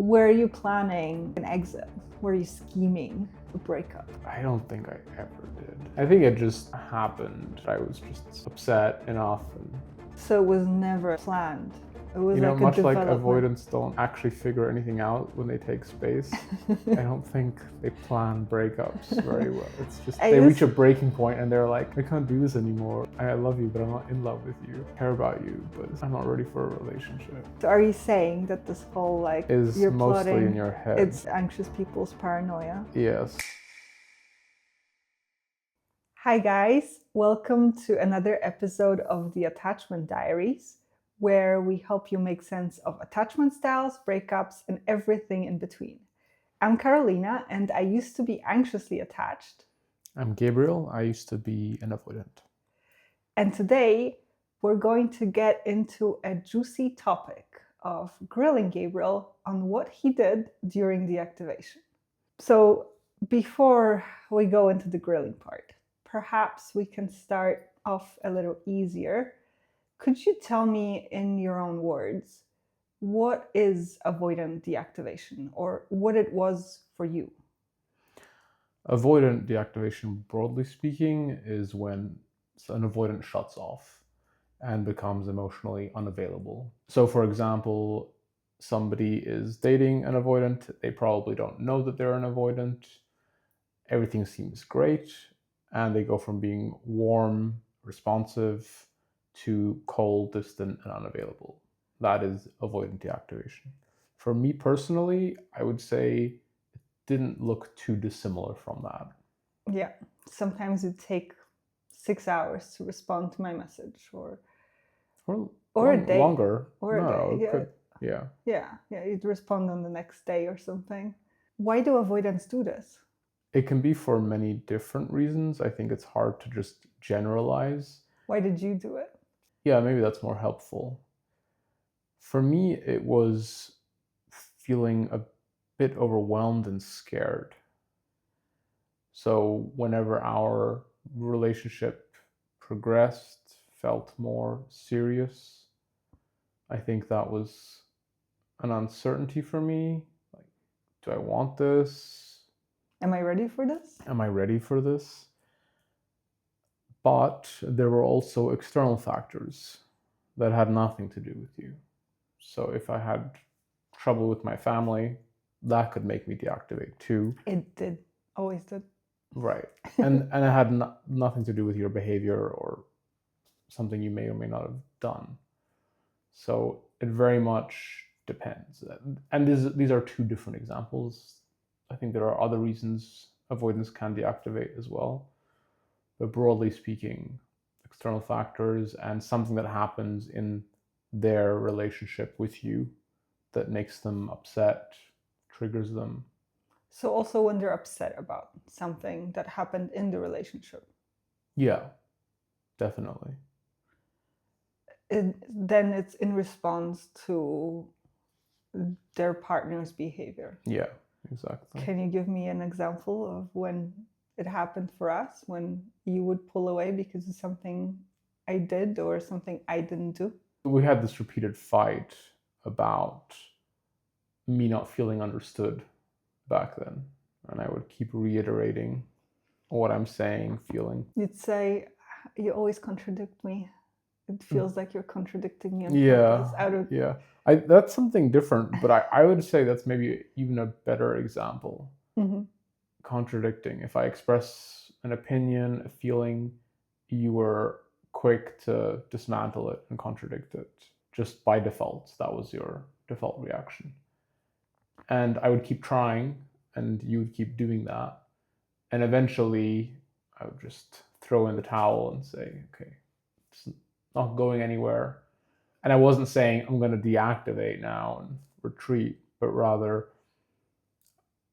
Were you planning an exit? Were you scheming a breakup? I don't think I ever did. I think it just happened. I was just upset enough. So it was never planned. It was like Much a like development. avoidants don't actually figure anything out when they take space. I don't think they plan breakups very well. It's just they reach a breaking point and they're like, I can't do this anymore. I love you, but I'm not in love with you. I care about you, but I'm not ready for a relationship. So are you saying that this whole Is you're mostly plotting, in your head? It's anxious people's paranoia? Yes. Hi guys, welcome to another episode of the Attachment Diaries, where we help you make sense of attachment styles, breakups, and everything in between. I'm Carolina, and I used to be anxiously attached. I'm Gabriel. I used to be an avoidant. And today, we're going to get into a juicy topic of grilling Gabriel on what he did during deactivation. So before we go into the grilling part, perhaps we can start off a little easier. Could you tell me in your own words, what is avoidant deactivation, or what it was for you? Avoidant deactivation, broadly speaking, is when an avoidant shuts off and becomes emotionally unavailable. So, for example, somebody is dating an avoidant, they probably don't know that they're an avoidant, everything seems great, and they go from being warm, responsive, to cold, distant, and unavailable. That is avoidant deactivation. For me personally, I would say it didn't look too dissimilar from that. Yeah, sometimes it take 6 hours to respond to my message, or a day, longer, or a day. Yeah. Yeah, you'd respond on the next day or something. Why do avoidants do this? It can be for many different reasons. I think it's hard to just generalize. Why did you do it? Yeah, maybe that's more helpful. For me, it was feeling a bit overwhelmed and scared. So whenever our relationship progressed, felt more serious, I think that was an uncertainty for me. Like, do I want this? Am I ready for this? Am I ready for this? But there were also external factors that had nothing to do with you. So if I had trouble with my family, that could make me deactivate too. It did. Always did. Right. And it had nothing to do with your behavior or something you may or may not have done. So it very much depends. And these are two different examples. I think there are other reasons avoidance can deactivate as well. But broadly speaking, external factors and something that happens in their relationship with you that makes them upset, triggers them. So also when they're upset about something that happened in the relationship. Yeah, definitely. Then it's in response to their partner's behavior. Yeah, exactly. Can you give me an example of when it happened for us, when you would pull away because of something I did or something I didn't do? We had this repeated fight about me not feeling understood back then. And I would keep reiterating what I'm saying, feeling. You'd say, you always contradict me. It feels like you're contradicting me on purpose. That's something different, but I would say that's maybe even a better example. Mm-hmm. Contradicting. If I express an opinion, a feeling, you were quick to dismantle it and contradict it just by default. That was your default reaction. And I would keep trying, and you would keep doing that. And eventually, I would just throw in the towel and say, okay, it's not going anywhere. And I wasn't saying I'm going to deactivate now and retreat, but rather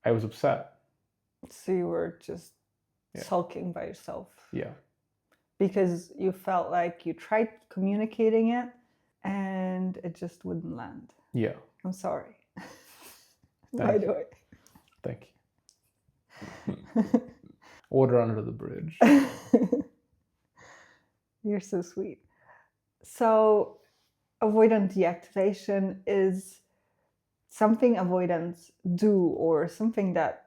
I was upset. So you were just sulking by yourself. Yeah. Because you felt like you tried communicating it and it just wouldn't land. Yeah. I'm sorry. By the way. Thank you. Water under the bridge. You're so sweet. So avoidant deactivation is something avoidants do, or something that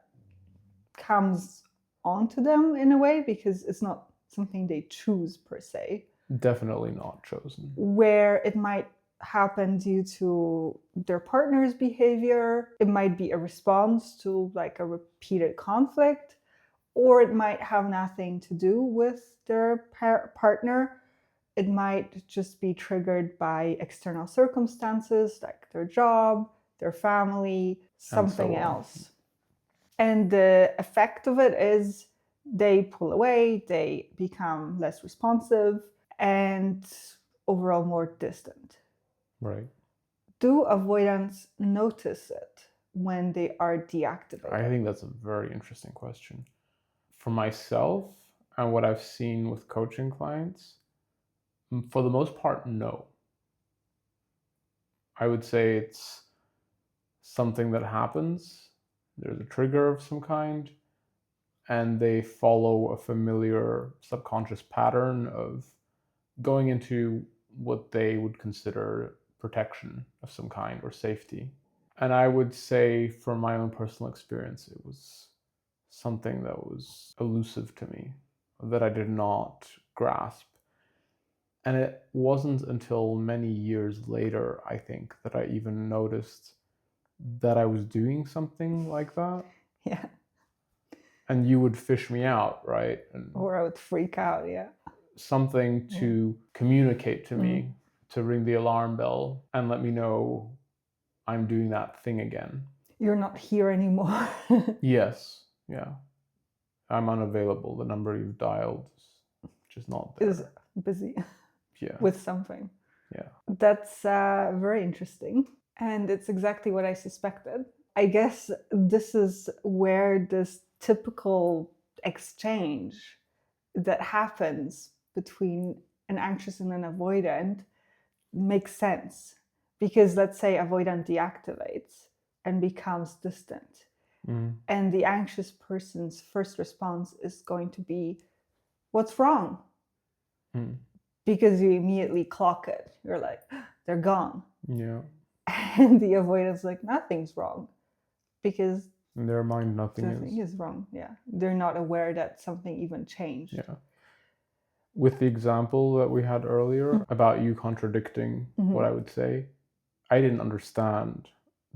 comes onto them in a way, because it's not something they choose per se. Definitely not chosen. Where it might happen due to their partner's behavior, it might be a response to like a repeated conflict, or it might have nothing to do with their partner. It might just be triggered by external circumstances like their job, their family, something else. And the effect of it is they pull away, they become less responsive, and overall more distant. Right. Do avoidants notice it when they are deactivated? I think that's a very interesting question. For myself and what I've seen with coaching clients, for the most part, no. I would say it's something that happens. There's a trigger of some kind, and they follow a familiar subconscious pattern of going into what they would consider protection of some kind or safety. And I would say, from my own personal experience, it was something that was elusive to me, that I did not grasp. And it wasn't until many years later, I think, that I even noticed that I was doing something like that. Yeah. And you would fish me out, right? Or I would freak out, yeah. Something to communicate to me, to ring the alarm bell and let me know I'm doing that thing again. You're not here anymore. Yes, yeah. I'm unavailable. The number you've dialed is just not there. Is busy. Yeah. With something. Yeah. That's very interesting. And it's exactly what I suspected. I guess this is where this typical exchange that happens between an anxious and an avoidant makes sense. Because let's say avoidant deactivates and becomes distant. And the anxious person's first response is going to be, what's wrong? Because you immediately clock it. You're like, they're gone. Yeah. And the avoidant's like, nothing's wrong. Because in their mind, nothing is wrong. Yeah. They're not aware that something even changed. Yeah. With the example that we had earlier about you contradicting what I would say, I didn't understand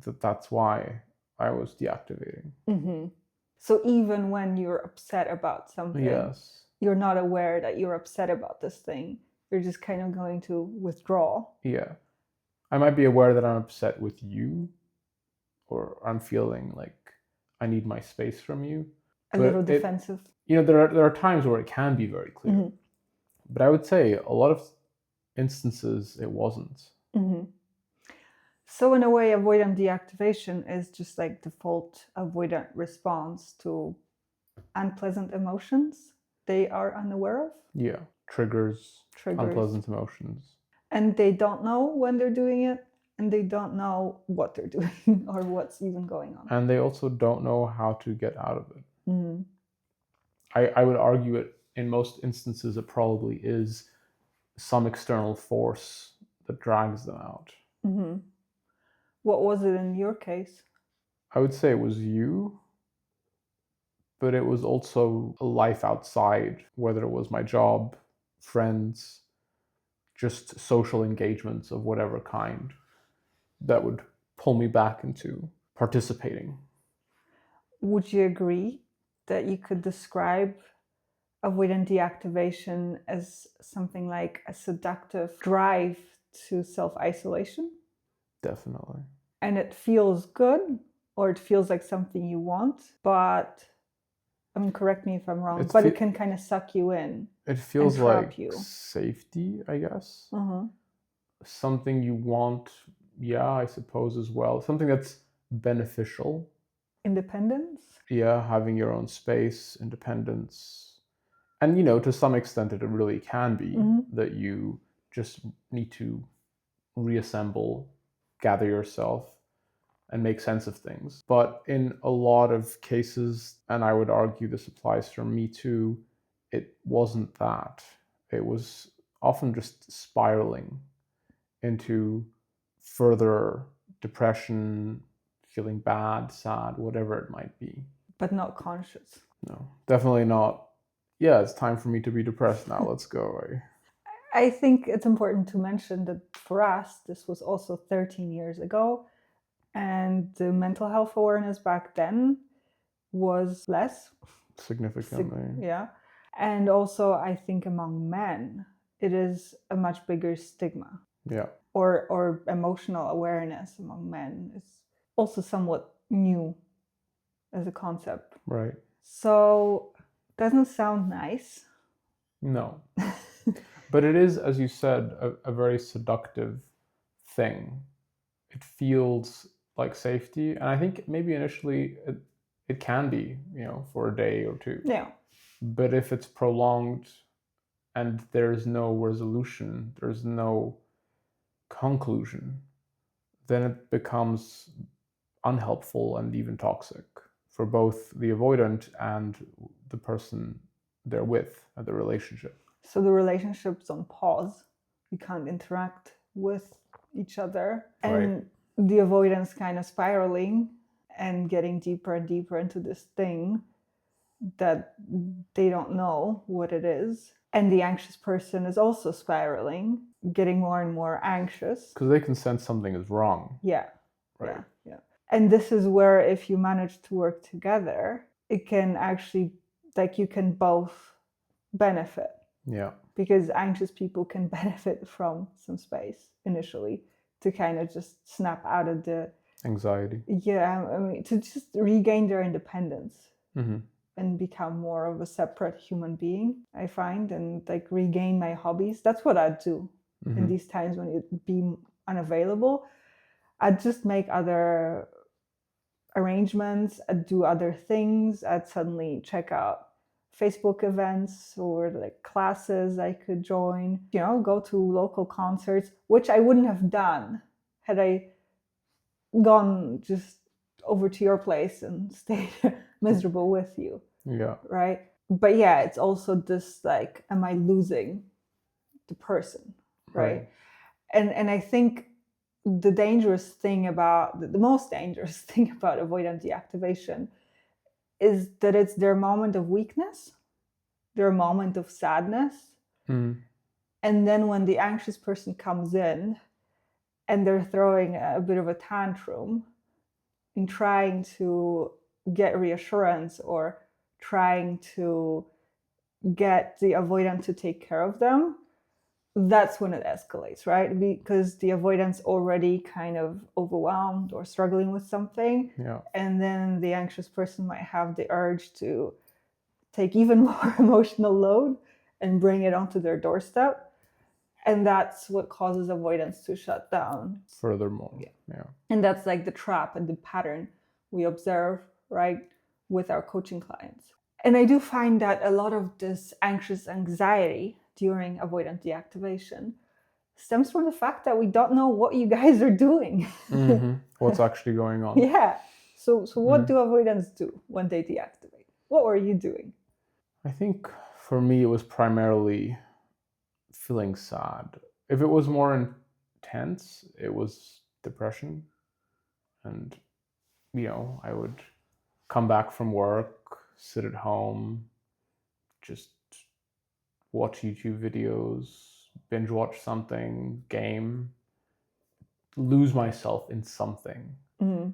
that that's why I was deactivating. So even when you're upset about something, yes, you're not aware that you're upset about this thing. You're just kind of going to withdraw. Yeah. I might be aware that I'm upset with you, or I'm feeling like I need my space from you. A little defensive. There are times where it can be very clear. But I would say a lot of instances it wasn't. So in a way, avoidant deactivation is just like default avoidant response to unpleasant emotions they are unaware of. Yeah, triggers. Unpleasant emotions. And they don't know when they're doing it, and they don't know what they're doing or what's even going on. And they also don't know how to get out of it. I would argue it in most instances it probably is some external force that drags them out. What was it in your case? I would say it was you, but it was also a life outside, whether it was my job, friends, just social engagements of whatever kind, that would pull me back into participating. Would you agree that you could describe avoidant deactivation as something like a seductive drive to self-isolation? Definitely. And it feels good, or it feels like something you want, but I mean, correct me if I'm wrong, but it can kind of suck you in. It feels like safety, I guess. Something you want, yeah, I suppose as well. Something that's beneficial. Independence? Yeah, having your own space, independence. And, to some extent it really can be that you just need to reassemble, gather yourself, and make sense of things. But in a lot of cases, and I would argue this applies for me too, it wasn't that. It was often just spiraling into further depression, feeling bad, sad, whatever it might be. But not conscious. No, definitely not. Yeah, it's time for me to be depressed now. Let's go away. I think it's important to mention that for us, this was also 13 years ago, and the mental health awareness back then was less. Significantly. Yeah. And also, I think among men, it is a much bigger stigma. Yeah. Or emotional awareness among men is also somewhat new as a concept. Right. So, doesn't sound nice. No. But it is, as you said, a very seductive thing. It feels like safety. And I think maybe initially it can be, for a day or two. Yeah. But if it's prolonged and there's no resolution, there's no conclusion, then it becomes unhelpful and even toxic for both the avoidant and the person they're with at the relationship. So the relationship's on pause. We can't interact with each other. And the avoidance kind of spiraling and getting deeper and deeper into this thing that they don't know what it is. And the anxious person is also spiraling, getting more and more anxious. Because they can sense something is wrong. Yeah. Right. Yeah. And this is where, if you manage to work together, it can actually, like, you can both benefit. Yeah. Because anxious people can benefit from some space initially to kind of just snap out of the anxiety. Yeah, I mean, to just regain their independence. Mm-hmm. And become more of a separate human being, I find, and like regain my hobbies. That's what I'd do in these times when it'd be unavailable. I'd just make other arrangements, I'd do other things. I'd suddenly check out Facebook events or like classes I could join, go to local concerts, which I wouldn't have done had I gone just over to your place and stayed miserable with you. Yeah. Right. But yeah, it's also this like, am I losing the person? Right. And I think the dangerous thing about the most dangerous thing about avoidant deactivation is that it's their moment of weakness, their moment of sadness. Mm. And then when the anxious person comes in and they're throwing a bit of a tantrum in trying to get reassurance or trying to get the avoidant to take care of them, that's when it escalates, right? Because the avoidant's already kind of overwhelmed or struggling with something. Yeah. And then the anxious person might have the urge to take even more emotional load and bring it onto their doorstep. And that's what causes avoidance to shut down. Furthermore. Yeah. And that's like the trap and the pattern we observe, right, with our coaching clients. And I do find that a lot of this anxious anxiety during avoidant deactivation stems from the fact that we don't know what you guys are doing. Mm-hmm. What's actually going on. Yeah. So what do avoidants do when they deactivate? What were you doing? I think for me, it was primarily feeling sad. If it was more intense, it was depression. And, I would come back from work, sit at home, just watch YouTube videos, binge watch something, game, lose myself in something. Mm-hmm.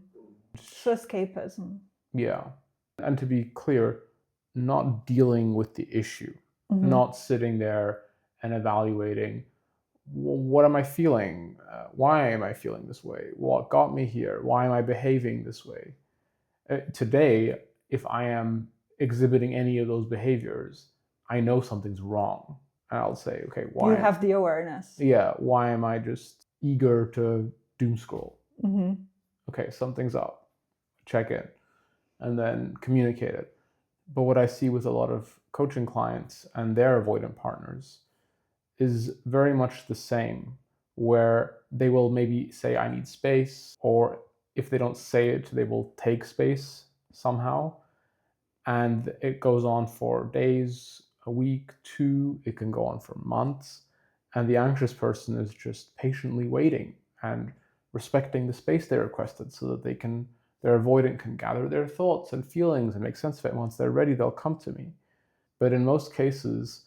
So escapism. Yeah. And to be clear, not dealing with the issue, not sitting there and evaluating, what am I feeling? Why am I feeling this way? What got me here? Why am I behaving this way? Today, if I am exhibiting any of those behaviors, I know something's wrong. And I'll say, okay, why? You have the awareness. Yeah, why am I just eager to doom scroll? Mm-hmm. Okay, something's up. Check in. And then communicate it. But what I see with a lot of coaching clients and their avoidant partners is very much the same, where they will maybe say, I need space, or if they don't say it, they will take space somehow. And it goes on for days, a week, two, it can go on for months. And the anxious person is just patiently waiting and respecting the space they requested so that they can Their avoidant can gather their thoughts and feelings and make sense of it. And once they're ready, they'll come to me. But in most cases,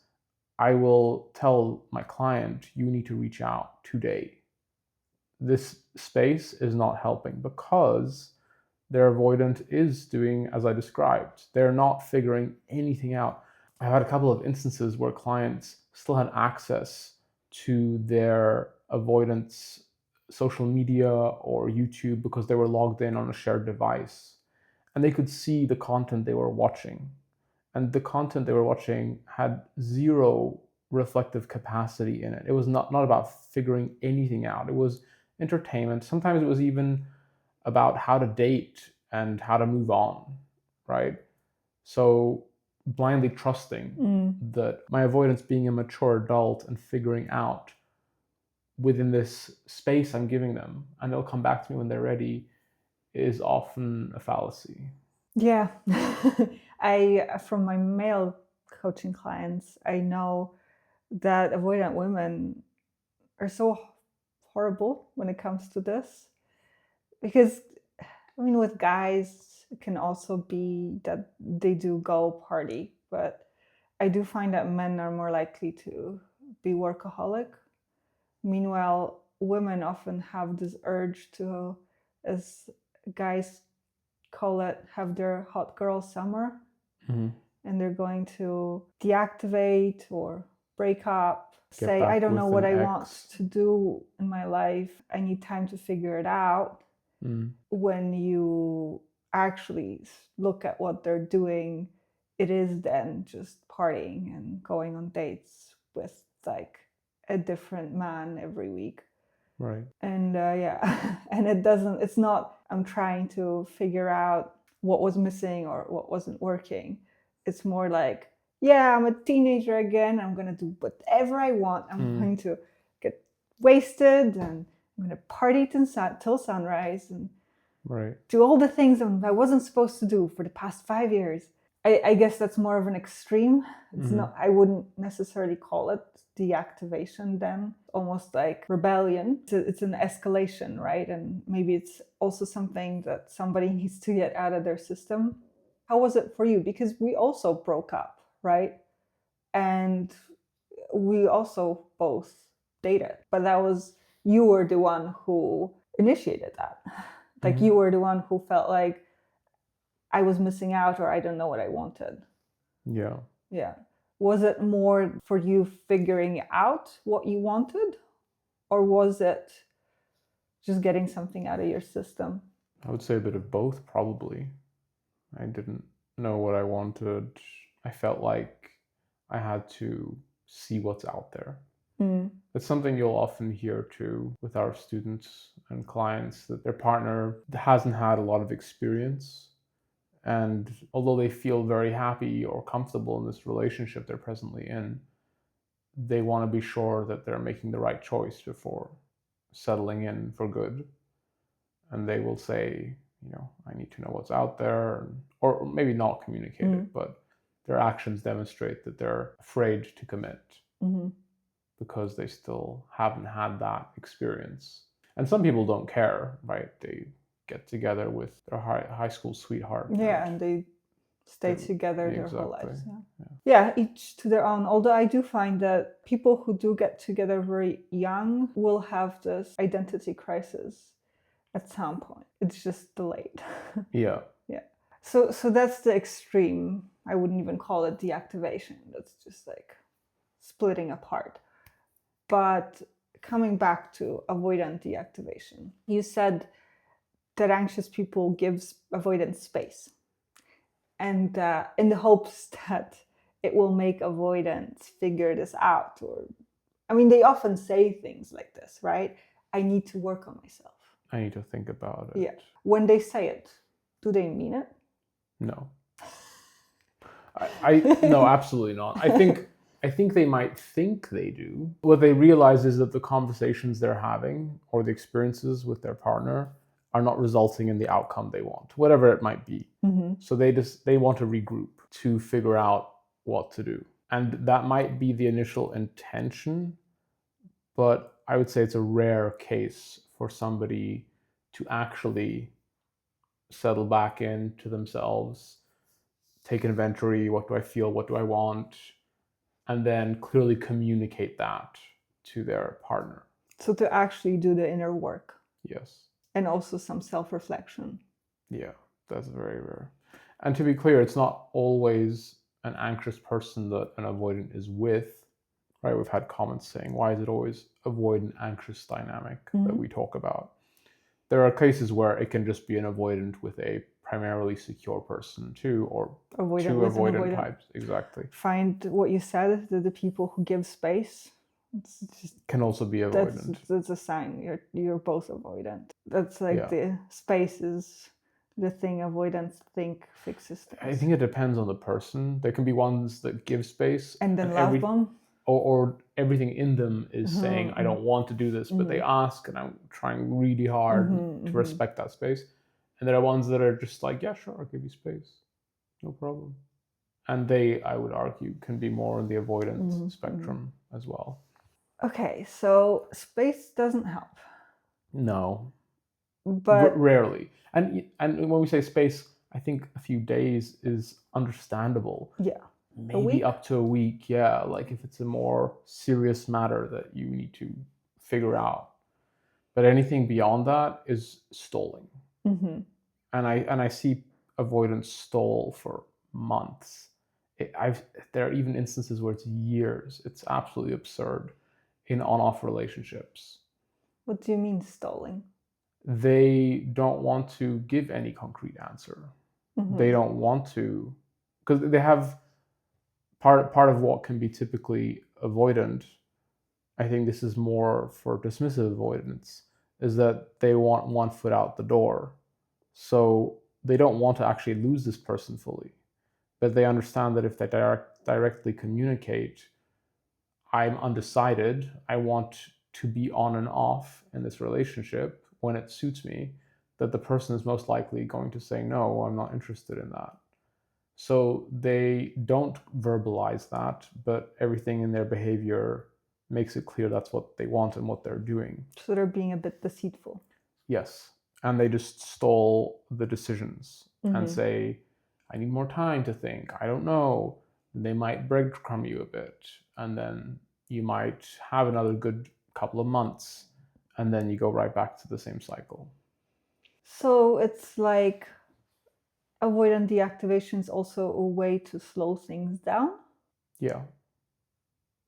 I will tell my client, you need to reach out today. This space is not helping because their avoidant is doing as I described. They're not figuring anything out. I've had a couple of instances where clients still had access to their avoidance social media or YouTube because they were logged in on a shared device, and they could see the content they were watching. And the content they were watching had zero reflective capacity in it. It was not about figuring anything out. It was entertainment. Sometimes it was even about how to date and how to move on, right? So blindly trusting that my avoidance, being a mature adult and figuring out within this space I'm giving them, and they'll come back to me when they're ready, is often a fallacy. Yeah. From my male coaching clients, I know that avoidant women are so horrible when it comes to this. Because, I mean, with guys, it can also be that they do go party, but I do find that men are more likely to be workaholic. Meanwhile, women often have this urge to, as guys call it, have their hot girl summer. Mm-hmm. And they're going to deactivate or break up, Get say, I back don't know with what an I ex. want to do in my life. I need time to figure it out. When you actually look at what they're doing, it is then just partying and going on dates with like a different man every week. Right. And yeah, and it's not, I'm trying to figure out what was missing or what wasn't working. It's more like, yeah, I'm a teenager again. I'm going to do whatever I want. I'm going to get wasted and I'm going to party till sunrise and do all the things I wasn't supposed to do for the past 5 years. I guess that's more of an extreme. It's not, I wouldn't necessarily call it deactivation then, almost like rebellion. It's an escalation, right? And maybe it's also something that somebody needs to get out of their system. How was it for you? Because we also broke up, right? And we also both dated, but you were the one who initiated that. Like you were the one who felt like I was missing out or I don't know what I wanted. Yeah. Yeah. Was it more for you figuring out what you wanted, or was it just getting something out of your system? I would say a bit of both, probably. I didn't know what I wanted. I felt like I had to see what's out there. It's something you'll often hear too with our students and clients, that their partner hasn't had a lot of experience. And although they feel very happy or comfortable in this relationship they're presently in, they want to be sure that they're making the right choice before settling in for good. And they will say, I need to know what's out there, or maybe not communicate it, but their actions demonstrate that they're afraid to commit because they still haven't had that experience. And some people don't care, right? They get together with their high school sweetheart. Yeah, and they stay together their whole lives. Yeah. Yeah, each to their own. Although I do find that people who do get together very young will have this identity crisis at some point. It's just delayed. Yeah. Yeah. So that's the extreme. I wouldn't even call it deactivation. That's just like splitting apart. But coming back to avoidant deactivation, you said that anxious people gives avoidant space, and in the hopes that it will make avoidants figure this out. Or, I mean, they often say things like this, right? I need to work on myself. I need to think about it. Yeah. When they say it, do they mean it? No. No, absolutely not. I think they might think they do. What they realize is that the conversations they're having or the experiences with their partner are not resulting in the outcome they want, whatever it might be. So they want to regroup to figure out what to do. And that might be the initial intention, but I would say it's a rare case for somebody to actually settle back into themselves, take inventory. What do I feel? What do I want? And then clearly communicate that to their partner. So to actually do the inner work. Yes. And also some self-reflection. Yeah, that's very rare. And to be clear, it's not always an anxious person that an avoidant is with, right? We've had comments saying, why is it always avoidant anxious dynamic that we talk about? There are cases where it can just be an avoidant with a primarily secure person too, or Avoidant two with an avoidant avoidant. types. Exactly. Find what you said, the people who give space. It's just, can also be avoidant. That's a sign you're both avoidant. That's like Yeah. the space is the thing avoidants think fixes things. I think it depends on the person. There can be ones that give space And then love bomb. Or everything in them is saying, I don't want to do this, but they ask, and I'm trying really hard to respect that space. And there are ones that are just like, yeah, sure, I'll give you space. No problem. And they, I would argue, can be more on the avoidance spectrum as well. Okay, so space doesn't help. No. But rarely. And when we say space, I think a few days is understandable. Yeah. Maybe up to a week, yeah. Like if it's a more serious matter that you need to figure out. But anything beyond that is stalling. Mm-hmm. And I see avoidance stall for months. There are even instances where it's years. It's absolutely absurd in on-off relationships. What do you mean stalling? They don't want to give any concrete answer. They don't want to, because they have part of what can be typically avoidant. I think this is more for dismissive avoidance, is that they want one foot out the door. So they don't want to actually lose this person fully, but they understand that if they directly communicate, I'm undecided, I want to be on and off in this relationship when it suits me, that the person is most likely going to say, no, I'm not interested in that. So they don't verbalize that, but everything in their behavior makes it clear that's what they want and what they're doing. So they're being a bit deceitful. Yes. And they just stall the decisions and say, I need more time to think. I don't know. They might breadcrumb you a bit. And then you might have another good couple of months. And then you go right back to the same cycle. So it's like avoidant deactivation is also a way to slow things down. Yeah.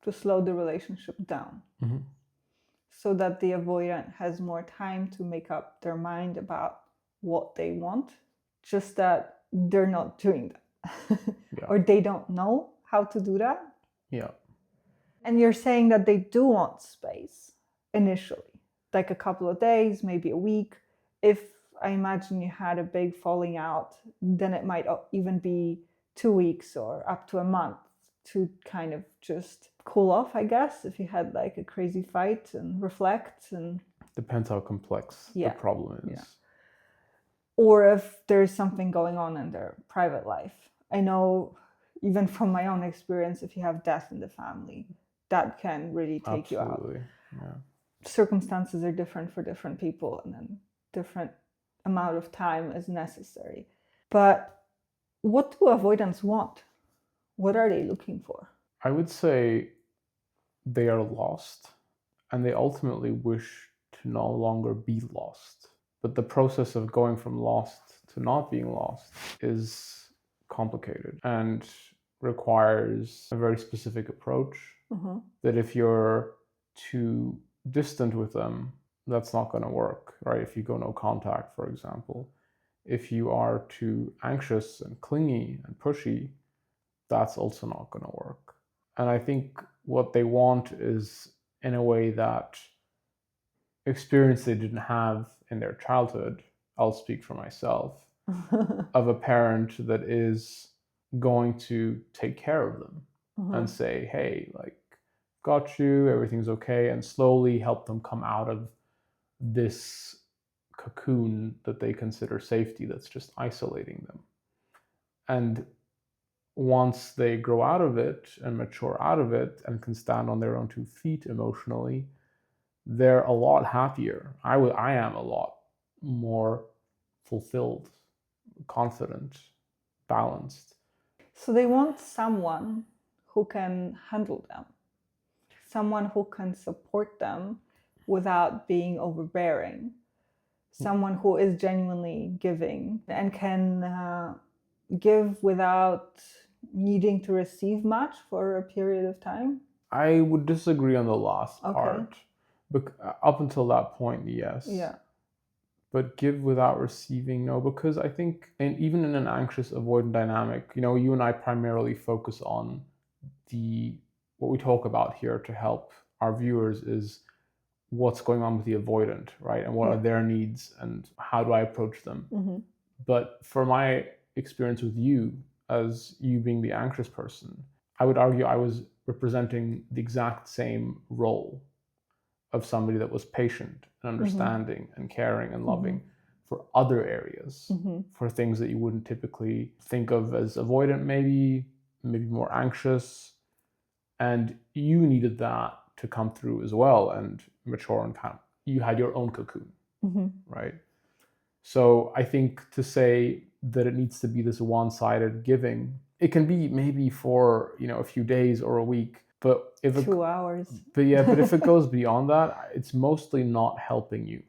To slow the relationship down. So that the avoidant has more time to make up their mind about what they want. Just that they're not doing that. Or they don't know how to do that. Yeah. And you're saying that they do want space initially, like a couple of days, maybe a week. If I imagine you had a big falling out, then it might even be 2 weeks or up to a month to kind of just cool off, I guess, if you had like a crazy fight and reflect. And depends how complex the problem is. Yeah. Or if there's something going on in their private life. I know, even from my own experience, if you have death in the family, that can really take you out. Yeah. Circumstances are different for different people, and then different amount of time is necessary. But what do avoidants want? What are they looking for? I would say they are lost, and they ultimately wish to no longer be lost. But the process of going from lost to not being lost is complicated and requires a very specific approach. That if you're too distant with them, that's not going to work, right? If you go no contact, for example. If you are too anxious and clingy and pushy, that's also not going to work. And I think what they want is, in a way, that experience they didn't have in their childhood. I'll speak for myself, of a parent that is going to take care of them and say, hey, like, got you, everything's okay, and slowly help them come out of this cocoon that they consider safety that's just isolating them. And once they grow out of it and mature out of it and can stand on their own 2 feet emotionally, they're a lot happier. I am a lot more fulfilled confident, balanced. So they want someone who can handle them, someone who can support them without being overbearing, someone who is genuinely giving and can give without needing to receive much for a period of time. I would disagree on the last Okay. part. But up until that point, yes. Yeah. But give without receiving, no, because I think, and even in an anxious avoidant dynamic, you and I primarily focus on what we talk about here to help our viewers is what's going on with the avoidant, right? And what are their needs and how do I approach them? Mm-hmm. But for my experience with you, as you being the anxious person, I would argue I was representing the exact same role of somebody that was patient and understanding and caring and loving for other areas, for things that you wouldn't typically think of as avoidant, maybe more anxious. And you needed that to come through as well and mature and you had your own cocoon, right? So I think to say that it needs to be this one-sided giving, it can be maybe for, a few days or a week, but if 2 hours. But if it goes beyond that, it's mostly not helping you.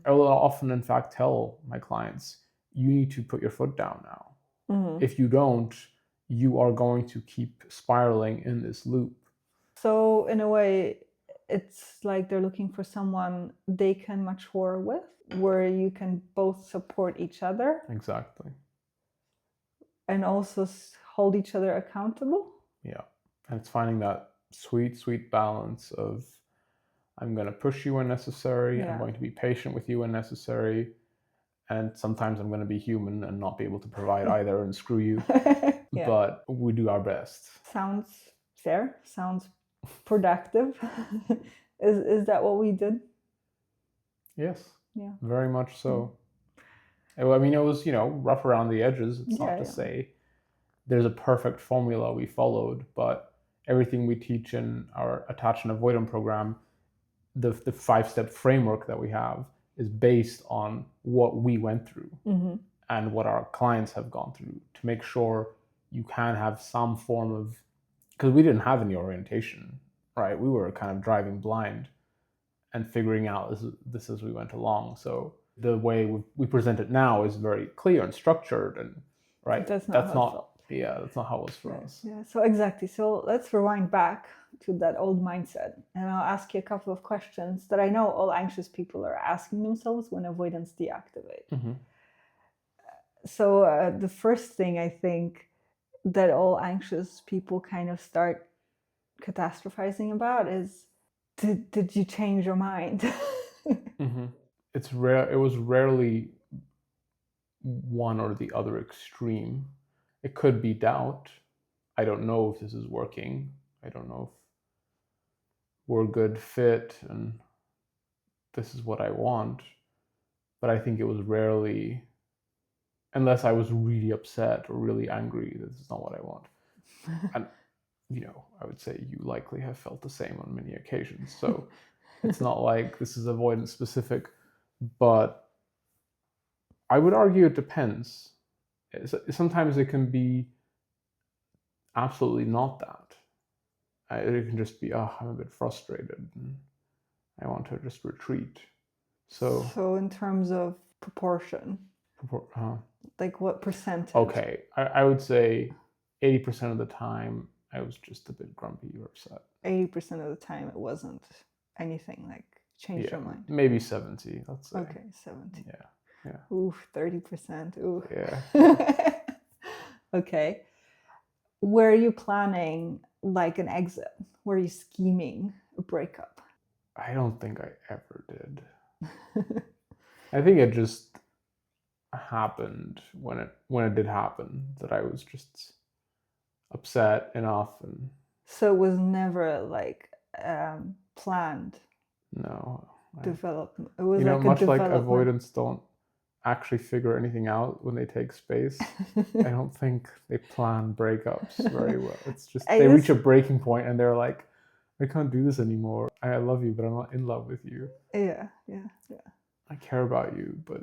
I will often, in fact, tell my clients, you need to put your foot down now. If you don't, you are going to keep spiraling in this loop. So in a way, it's like they're looking for someone they can mature with, where you can both support each other. Exactly. And also hold each other accountable. Yeah. And it's finding that sweet balance of, I'm going to push you when necessary. I'm going to be patient with you when necessary. And sometimes I'm going to be human and not be able to provide either and screw you. But we do our best. Sounds fair. Sounds productive. Is that what we did? Yes. Yeah. Very much so. I mean, it was, rough around the edges. It's not to say there's a perfect formula we followed, but everything we teach in our attach and avoidant program, the 5-step framework that we have is based on what we went through and what our clients have gone through to make sure you can have some form of, because we didn't have any orientation, right? We were kind of driving blind and figuring out this as we went along. So the way we present it now is very clear and structured, and right. That's not how it was for us. Yeah. So exactly. So let's rewind back to that old mindset, and I'll ask you a couple of questions that I know all anxious people are asking themselves when avoidants deactivate. So the first thing I think that all anxious people kind of start catastrophizing about is, did you change your mind? It's rare. It was rarely one or the other extreme. It could be doubt. I don't know if this is working. I don't know if we're a good fit and this is what I want. But I think it was rarely, unless I was really upset or really angry, this is not what I want. And, I would say you likely have felt the same on many occasions. So it's not like this is avoidance specific, but I would argue it depends. Sometimes it can be absolutely not that. It can just be, I'm a bit frustrated and I want to just retreat. So in terms of proportion, like what percentage? Okay, I would say 80% of the time I was just a bit grumpy or upset. 80% of the time it wasn't anything like changed your mind. Maybe 70, let's say. Okay, 70. Yeah. Ooh, 30%. Ooh. Yeah. Okay. Were you planning like an exit? Were you scheming a breakup? I don't think I ever did. I think it just happened when it did happen, that I was just upset enough. And so it was never like planned. No. Development. It was much like avoidants don't actually figure anything out when they take space. I don't think they plan breakups very well. It's just they reach a breaking point and they're like, I can't do this anymore. I love you, but I'm not in love with you. Yeah. I care about you, but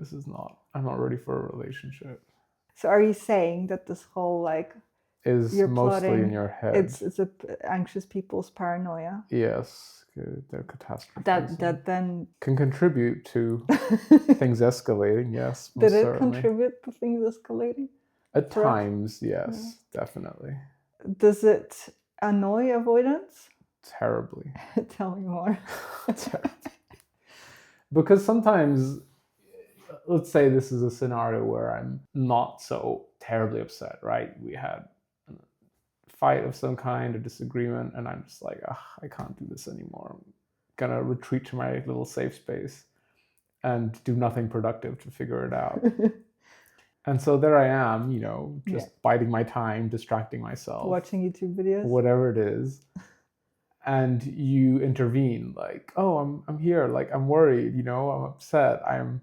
I'm not ready for a relationship. So are you saying that this whole like is you're mostly plotting, in your head. it's a anxious people's paranoia Yes, their catastrophe that then can contribute to things escalating. Yes, did most it certainly. contribute to things escalating? At for us? times, yes, definitely. Does it annoy avoidance? Terribly. Tell me more. Terribly. Because sometimes, let's say this is a scenario where I'm not so terribly upset, right? We had a fight of some kind, a disagreement, and I'm just like, I can't do this anymore. I'm gonna retreat to my little safe space and do nothing productive to figure it out. And so there I am, just biding my time, distracting myself, watching YouTube videos, whatever it is. And you intervene, like, oh, I'm here, like, I'm worried, I'm upset, I'm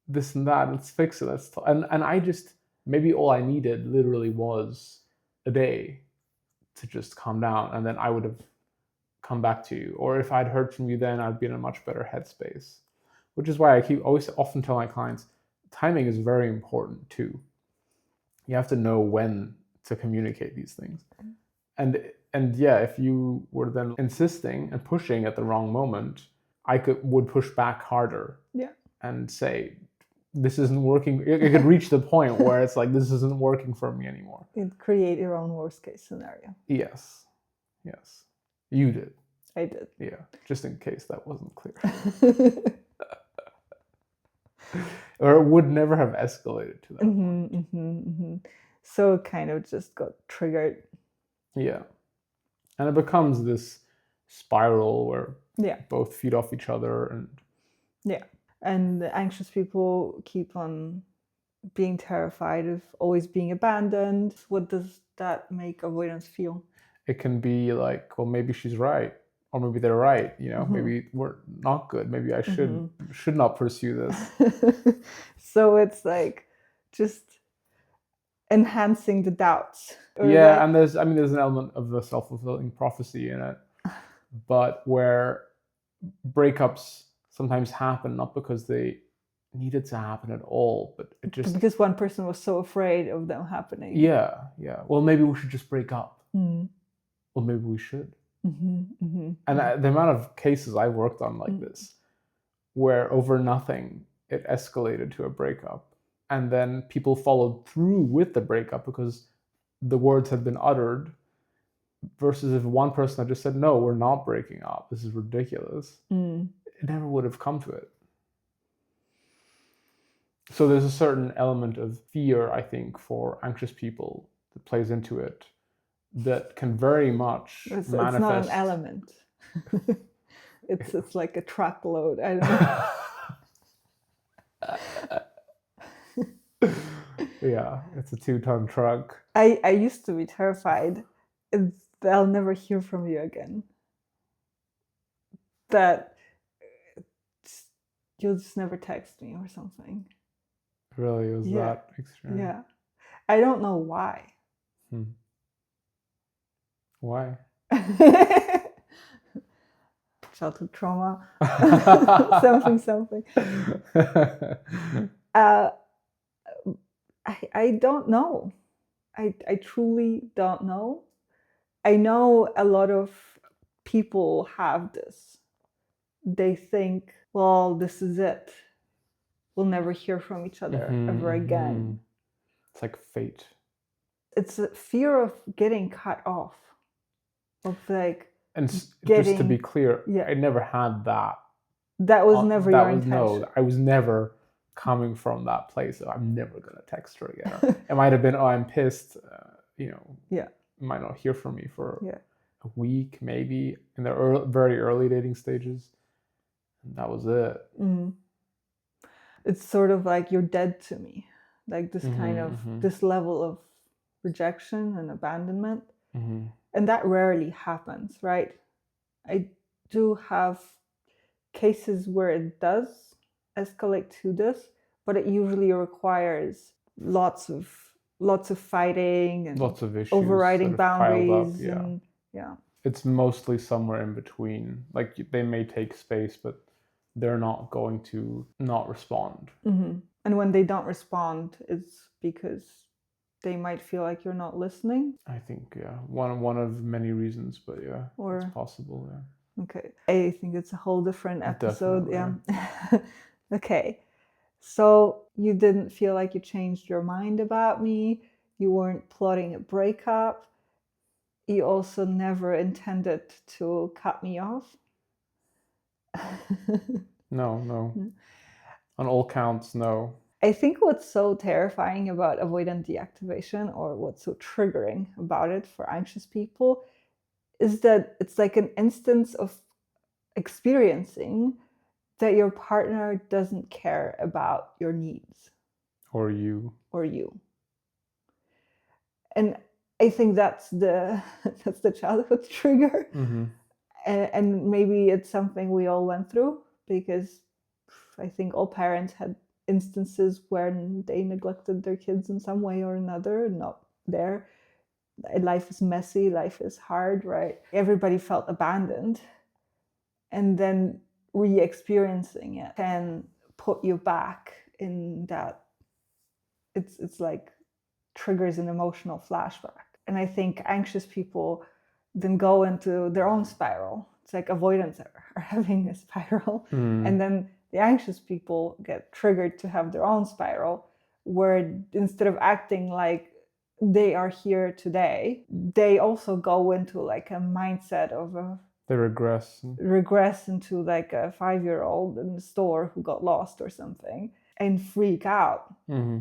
this and that, let's fix it, and I just, maybe all I needed literally was a day to just calm down, and then I would have come back to you. Or if I'd heard from you then, I'd be in a much better headspace. Which is why I often tell my clients, timing is very important too. You have to know when to communicate these things. And yeah, if you were then insisting and pushing at the wrong moment, I would push back harder. Yeah. And say, this isn't working. It could reach the point where it's like, this isn't working for me anymore. You'd create your own worst case scenario. Yes. You did. I did. Yeah, just in case that wasn't clear. Or it would never have escalated to that point. So it kind of just got triggered. Yeah. And it becomes this spiral where both feed off each other. And the anxious people keep on being terrified of always being abandoned. What does that make avoidance feel? It can be like, well, maybe she's right. Or maybe they're right, maybe we're not good. Maybe I should not pursue this. So it's like just enhancing the doubts. And there's an element of the self-fulfilling prophecy in it, but where breakups sometimes happen not because they needed to happen at all, but it just because one person was so afraid of them happening. Yeah. Well, maybe we should just break up. Well, maybe we should. And the amount of cases I've worked on like this, where over nothing it escalated to a breakup, and then people followed through with the breakup because the words had been uttered, versus if one person had just said, no, we're not breaking up, this is ridiculous, it never would have come to it. So there's a certain element of fear, I think, for anxious people that plays into it, that can very much manifest. It's not an element. It's like a truckload. I don't know. Yeah, it's a 2-ton truck. I used to be terrified that I'll never hear from you again. That you'll just never text me or something. Really? It was that extreme? Yeah. I don't know why. Why? Childhood trauma. something. I don't know. I truly don't know. I know a lot of people have this. They think, well, this is it. We'll never hear from each other ever again. It's like fate. It's a fear of getting cut off. Of like, and just to be clear, I never had that. That was never your intention. No, I was never coming from that place of I'm never gonna text her again. It might have been, oh, I'm pissed. Might not hear from me for a week, maybe in the very early dating stages. And that was it. It's sort of like you're dead to me, like this kind of this level of rejection and abandonment. And that rarely happens, right? I do have cases where it does escalate to this, but it usually requires lots of fighting and lots of issues, overriding boundaries. It's mostly somewhere in between. Like they may take space, but they're not going to not respond. Mm-hmm. And when they don't respond, it's because they might feel like you're not listening. I think, yeah, one of many reasons, but yeah, Or it's possible. Yeah. okay, I think it's a whole different episode. Definitely, Yeah. Okay, so you didn't feel like you changed your mind about me. You weren't plotting a breakup. You also never intended to cut me off. No. On all counts, no. I think what's so terrifying about avoidant deactivation, or what's so triggering about it for anxious people, is that it's like an instance of experiencing that your partner doesn't care about your needs. Or you. And I think that's the childhood trigger. Mm-hmm. And maybe it's something we all went through, because I think all parents had instances when they neglected their kids in some way or another, not there. Life is messy, life is hard, right? Everybody felt abandoned. And then re-experiencing it can put you back in that. It's like triggers an emotional flashback. And I think anxious people then go into their own spiral. It's like avoidants are having a spiral. And then the anxious people get triggered to have their own spiral, where instead of acting like they are here today, they also go into like a mindset of they regress into like a 5-year-old in the store who got lost or something and freak out. Mm-hmm.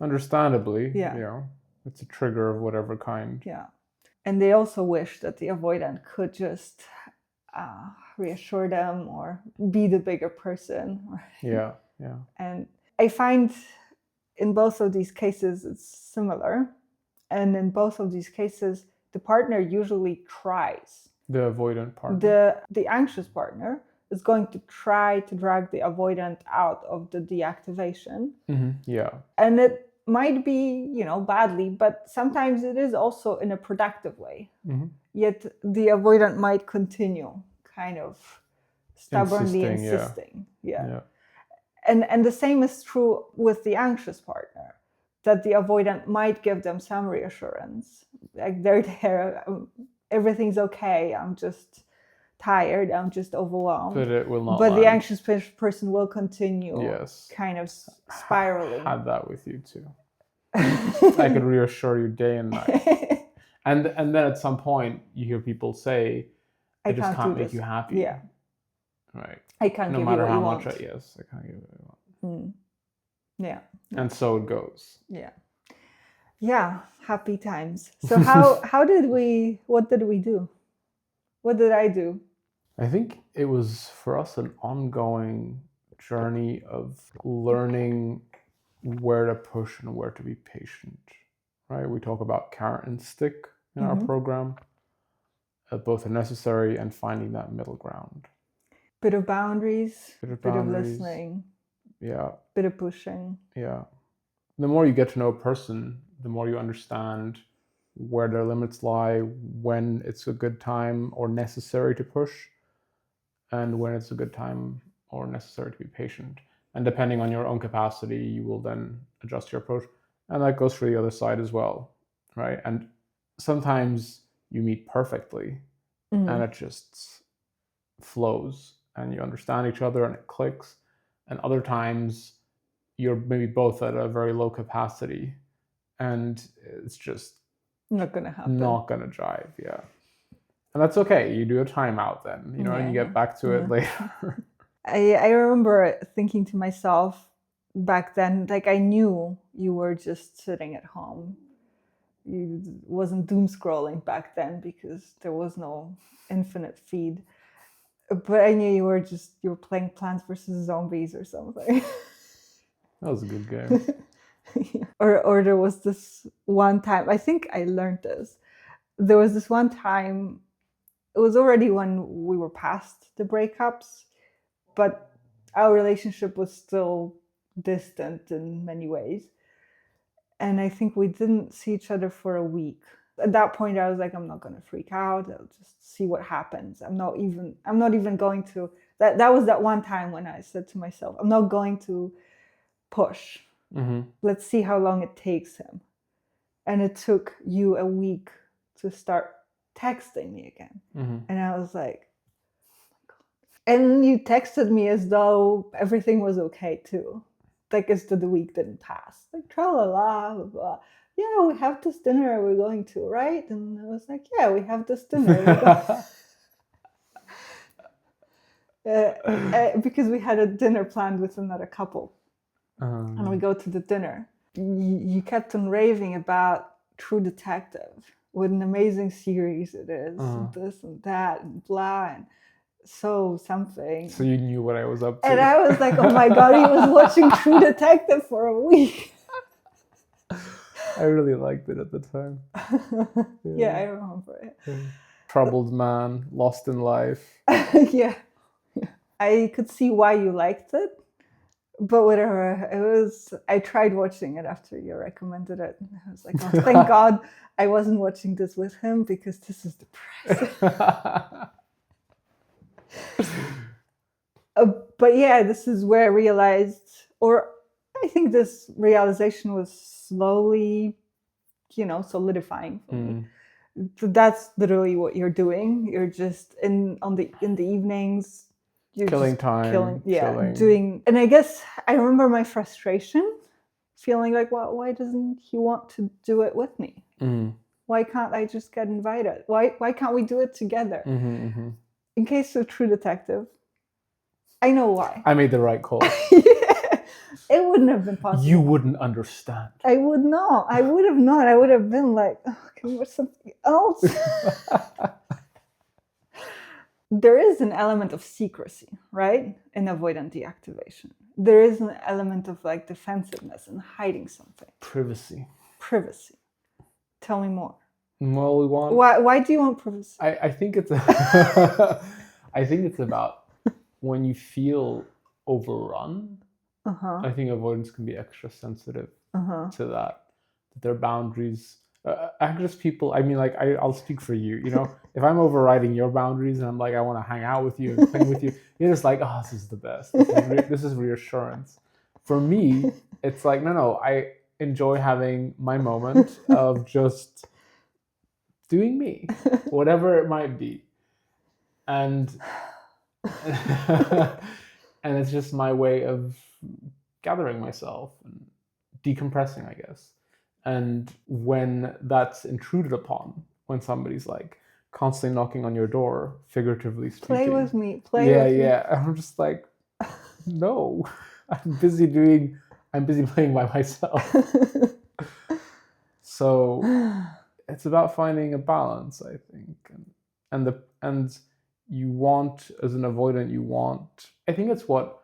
Understandably, Yeah. you know, it's a trigger of whatever kind. Yeah. And they also wish that the avoidant could just reassure them or be the bigger person. Yeah. And I find in both of these cases it's similar. And in both of these cases, the partner usually tries. The avoidant partner. The anxious partner is going to try to drag the avoidant out of the deactivation. Mm-hmm. Yeah. And it might be, badly, but sometimes it is also in a productive way. Mm-hmm. Yet the avoidant might continue kind of stubbornly insisting. Yeah. And the same is true with the anxious partner, that the avoidant might give them some reassurance. Like they're there, everything's okay, I'm just tired, I'm just overwhelmed. But it will not. But the anxious person will continue. Yes. Kind of spiraling. I had that with you too. I could reassure you day and night. And then at some point you hear people say, I just can't make you happy. Yeah. Right. I can't give you what you want. I can't give you what you want. Yeah. And so it goes. Yeah. Yeah. Happy times. So what did we do? What did I do? I think it was for us an ongoing journey of learning where to push and where to be patient, right? We talk about carrot and stick in our program. Both are necessary, and finding that middle ground. Bit of boundaries, bit of listening. Yeah. Bit of pushing. Yeah. The more you get to know a person, the more you understand where their limits lie, when it's a good time or necessary to push, and when it's a good time or necessary to be patient. And depending on your own capacity, you will then adjust your approach. And that goes for the other side as well, right? And sometimes you meet perfectly and it just flows and you understand each other and it clicks. And other times you're maybe both at a very low capacity and it's just not going to happen. Not going to jive, yeah. And that's okay. You do a timeout then, and you get back to it later. I remember thinking to myself back then, like I knew you were just sitting at home. You wasn't doom scrolling back then because there was no infinite feed. But I knew you were playing Plants vs. Zombies or something. That was a good game. Or there was this one time, I think I learned this. There was this one time, it was already when we were past the breakups, but our relationship was still distant in many ways. And I think we didn't see each other for a week. At that point, I was like, I'm not going to freak out. I'll just see what happens. I'm not even going to That was that one time when I said to myself, I'm not going to push. Let's see how long it takes him. And it took you a week to start texting me again. And I was like, oh my God. And you texted me as though everything was okay too. Like as though the week didn't pass. Like, tra la la, blah, blah. Yeah, we have this dinner we're going to, right? And I was like, yeah, we have this dinner. Because we had a dinner planned with another couple. And we go to the dinner. You kept on raving about True Detective. What an amazing series it is. And this and that and blah and so something. So you knew what I was up to. And I was like, oh my God, he was watching True Detective for a week. I really liked it at the time. Yeah, I remember it. Troubled man, lost in life. Yeah. I could see why you liked it. But whatever, I tried watching it after you recommended it. And I was like, oh, thank God I wasn't watching this with him because this is depressing. But yeah, this is where I realized, or I think this realization was slowly, solidifying for me. So that's literally what you're doing. You're just in the evenings. You're killing time, doing. And I guess I remember my frustration, feeling like, well, why doesn't he want to do it with me? Why can't I just get invited? Why can't we do it together? In case of True Detective, I know why. I made the right call. It wouldn't have been possible. You wouldn't understand. I would not. I would have not. I would have been like, oh, can we watch something else? There is an element of secrecy, right? In avoidant deactivation. There is an element of like defensiveness and hiding something. Privacy. Tell me more. Well, we want. Why do you want privacy? I think it's. I think it's about when you feel overrun. I think avoidants can be extra sensitive to that. Their boundaries. Anxious people. I mean, like I'll speak for you. If I'm overriding your boundaries and I'm like, I want to hang out with you and play with you, you're just like, oh, this is the best. This is reassurance. For me, it's like, no. I enjoy having my moment of just doing me, whatever it might be, and it's just my way of gathering myself and decompressing, I guess. And when that's intruded upon, when somebody's like constantly knocking on your door, figuratively speaking, play with me. I'm just like, no, I'm busy playing by myself. So it's about finding a balance, I think, and you want, as an avoidant, I think it's what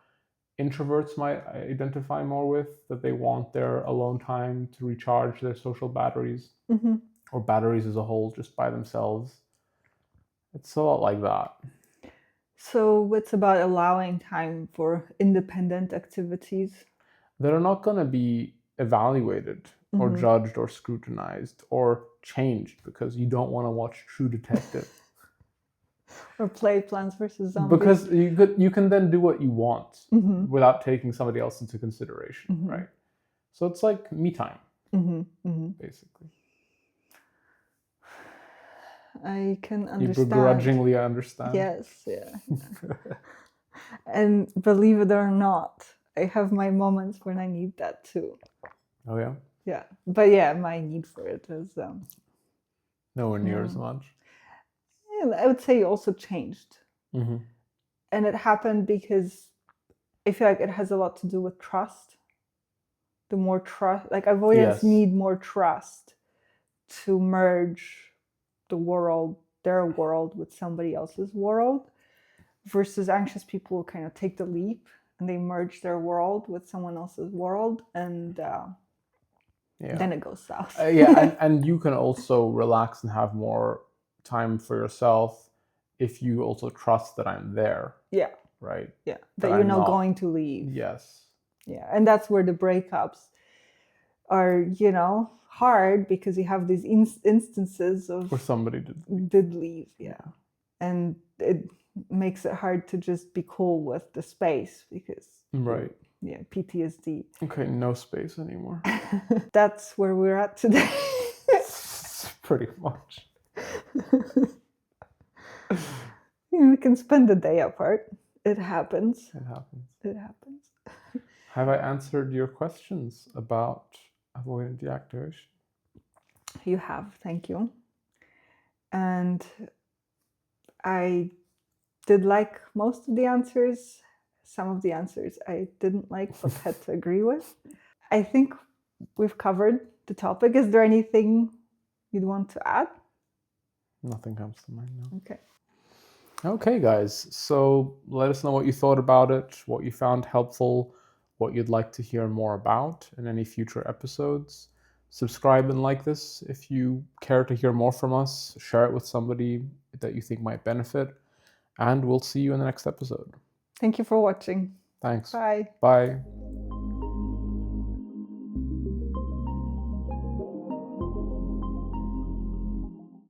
introverts might identify more with, that they want their alone time to recharge their social batteries, or batteries as a whole, just by themselves. It's a lot like that. So it's about allowing time for independent activities that are not going to be evaluated or judged or scrutinized or changed because you don't want to watch True Detective. Or play Plants vs. Zombies. Because you can then do what you want without taking somebody else into consideration, right? So it's like me time, basically. I can understand. You begrudgingly understand? Yes, yeah. And believe it or not, I have my moments when I need that too. Oh, yeah? Yeah. But yeah, my need for it is... nowhere near as much. I would say also changed. And it happened because I feel like it has a lot to do with trust. The more trust, like avoidants need more trust to merge their world with somebody else's world, versus anxious people kind of take the leap and they merge their world with someone else's world, and then it goes south. And you can also relax and have more time for yourself if you also trust that I'm there. Yeah. Right? Yeah. That you're not going to leave. Yes. Yeah. And that's where the breakups are, hard, because you have these instances of where somebody did leave. Yeah. And makes it hard to just be cool with the space because Right. yeah, PTSD. Okay, no space anymore. That's where we're at today. Pretty much. We can spend the day apart. It happens. It happens. It happens. Have I answered your questions about avoidant deactivation? You have, thank you. And I did like most of the answers. Some of the answers I didn't like but had to agree with. I think we've covered the topic. Is there anything you'd want to add? Nothing comes to mind now. Okay. Okay, guys. So let us know what you thought about it, what you found helpful, what you'd like to hear more about in any future episodes. Subscribe and like this if you care to hear more from us. Share it with somebody that you think might benefit. And we'll see you in the next episode. Thank you for watching. Thanks. Bye. Bye.